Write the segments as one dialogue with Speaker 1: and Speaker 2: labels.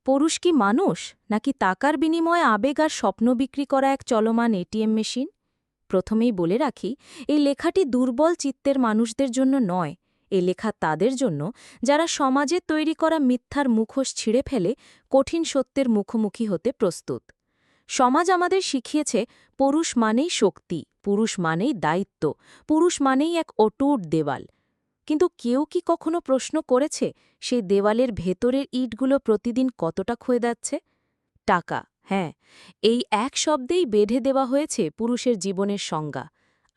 Speaker 1: পুরুষ কি মানুষ নাকি টাকার বিনিময়ে আবেগ আর স্বপ্ন বিক্রি করা এক চলমান এটিএম মেশিন? প্রথমেই বলে রাখি, এই লেখাটি দুর্বল চিত্তের মানুষদের জন্য নয়। এই লেখা তাদের জন্য যারা সমাজে তৈরি করা মিথ্যার মুখোশ ছিঁড়ে ফেলে কঠিন সত্যের মুখোমুখি হতে প্রস্তুত। সমাজ আমাদের শিখিয়েছে পুরুষ মানেই শক্তি, পুরুষ মানেই দায়িত্ব, পুরুষ মানেই এক অটুট দেওয়াল। কিন্তু কেউ কি কখনো প্রশ্ন করেছে সেই দেওয়ালের ভেতরের ইটগুলো প্রতিদিন কতটা ক্ষয়ে যাচ্ছে? টাকা, হ্যাঁ, এই এক শব্দেই বেঁধে দেওয়া হয়েছে পুরুষের জীবনের সংজ্ঞা।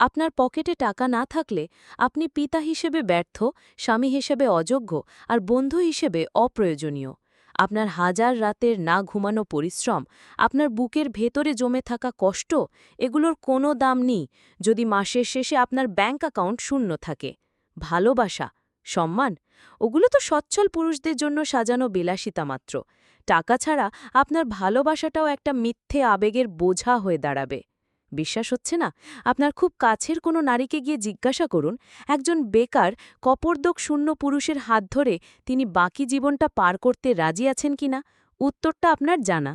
Speaker 1: আপনার পকেটে টাকা না থাকলে আপনি পিতা হিসেবে ব্যর্থ, স্বামী হিসেবে অযোগ্য আর বন্ধু হিসেবে অপ্রয়োজনীয়। আপনার হাজার রাতের না ঘুমানো পরিশ্রম, আপনার বুকের ভেতরে জমে থাকা কষ্ট, এগুলোর কোনো দাম নেই যদি মাসের শেষে আপনার ব্যাঙ্ক অ্যাকাউন্ট শূন্য থাকে। ভালোবাসা, সম্মান, ওগুলো তো সচ্ছল পুরুষদের জন্য সাজানো বিলাসিতা মাত্র। টাকা ছাড়া আপনার ভালোবাসাটাও একটা মিথ্যে আবেগের বোঝা হয়ে দাঁড়াবে। বিশ্বাস হচ্ছে না? আপনার খুব কাছের কোনো নারীকে গিয়ে জিজ্ঞাসা করুন, একজন বেকার কপর্দক শূন্য পুরুষের হাত ধরে তিনি বাকি জীবনটা পার করতে রাজি আছেন কিনা। উত্তরটা আপনার জানা।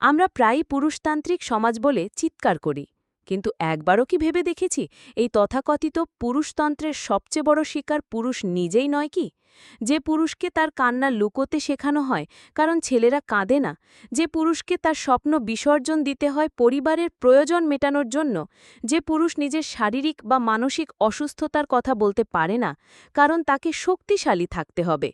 Speaker 1: আমরা প্রায়ই পুরুষতান্ত্রিক সমাজ বলে চিৎকার করি, কিন্তু একবারও কি ভেবে দেখেছি এই তথাকথিত পুরুষতন্ত্রের সবচেয়ে বড় শিকার পুরুষ নিজেই নয় কি? যে পুরুষকে তার কান্না লুকোতে শেখানো হয় কারণ ছেলেরা কাঁদে না, যে পুরুষকে তার স্বপ্ন বিসর্জন দিতে হয় পরিবারের প্রয়োজন মেটানোর জন্য, যে পুরুষ নিজের শারীরিক বা মানসিক অসুস্থতার কথা বলতে পারে না কারণ তাকে শক্তিশালী থাকতে হবে।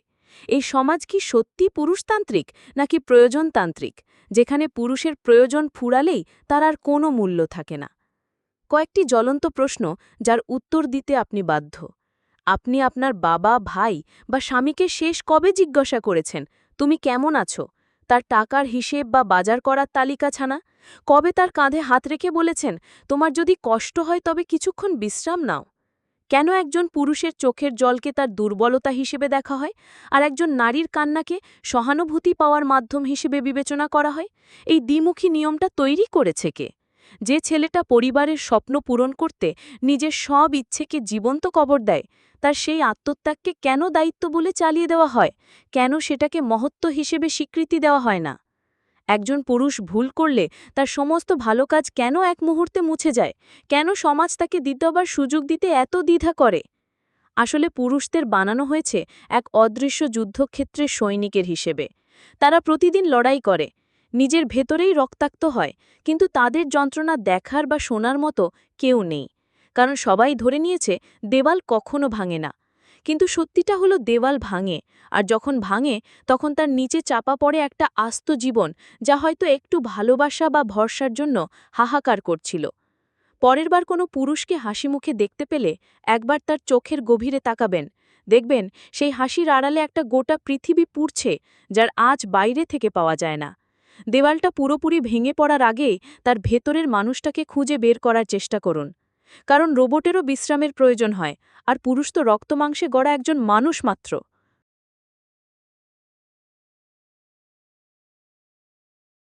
Speaker 1: এই সমাজ কি সত্যি পুরুষতান্ত্রিক নাকি প্রয়োজনতান্ত্রিক, যেখানে পুরুষের প্রয়োজন ফুরালেই তার আর কোনো মূল্য থাকে না? কয়েকটি জ্বলন্ত প্রশ্ন যার উত্তর দিতে আপনি বাধ্য। আপনি আপনার বাবা, ভাই বা স্বামীকে শেষ কবে জিজ্ঞাসা করেছেন, তুমি কেমন আছো? তার টাকার হিসেব বা বাজার করার তালিকা ছানা? কবে তার কাঁধে হাত রেখে বলেছেন, তোমার যদি কষ্ট হয় তবে কিছুক্ষণ বিশ্রাম নাও? কেন একজন পুরুষের চোখের জলকে তার দুর্বলতা হিসেবে দেখা হয় আর একজন নারীর কান্নাকে সহানুভূতি পাওয়ার মাধ্যম হিসেবে বিবেচনা করা হয়? এই দ্বিমুখী নিয়মটা তৈরি করেছে কে? যে ছেলেটা পরিবারের স্বপ্ন পূরণ করতে নিজের সব ইচ্ছেকে জীবন্ত কবর দেয়, তার সেই আত্মত্যাগকে কেন দায়িত্ব বলে চালিয়ে দেওয়া হয়? কেন সেটাকে মহত্ব হিসেবে স্বীকৃতি দেওয়া হয় না? একজন পুরুষ ভুল করলে তার সমস্ত ভালো কাজ কেন এক মুহূর্তে মুছে যায়? কেন সমাজ তাকে দ্বিতীয়বার সুযোগ দিতে এত দ্বিধা করে? আসলে পুরুষদের বানানো হয়েছে এক অদৃশ্য যুদ্ধক্ষেত্রের সৈনিকের হিসেবে। তারা প্রতিদিন লড়াই করে, নিজের ভেতরেই রক্তাক্ত হয়, কিন্তু তাদের যন্ত্রণা দেখার বা শোনার মতো কেউ নেই। কারণ সবাই ধরে নিয়েছে দেওয়াল কখনো ভাঙে না। কিন্তু সত্যিটা হলো দেওয়াল ভাঙে, আর যখন ভাঙে তখন তার নিচে চাপা পড়ে একটা আস্ত জীবন, যা হয়তো একটু ভালোবাসা বা ভরসার জন্য হাহাকার করছিল। পরের বার কোনো পুরুষকে হাসি মুখে দেখতে পেলে একবার তার চোখের গভীরে তাকাবেন। দেখবেন সেই হাসির আড়ালে একটা গোটা পৃথিবী পুড়ছে, যার আজ বাইরে থেকে পাওয়া যায় না। দেওয়ালটা পুরোপুরি ভেঙে পড়ার আগেই তার ভেতরের মানুষটাকে খুঁজে বের করার চেষ্টা করুন। কারণ রোবটেরও বিশ্রামের প্রয়োজন হয়, আর পুরুষ তো রক্তমাংসে গড়া একজন মানুষ মাত্র।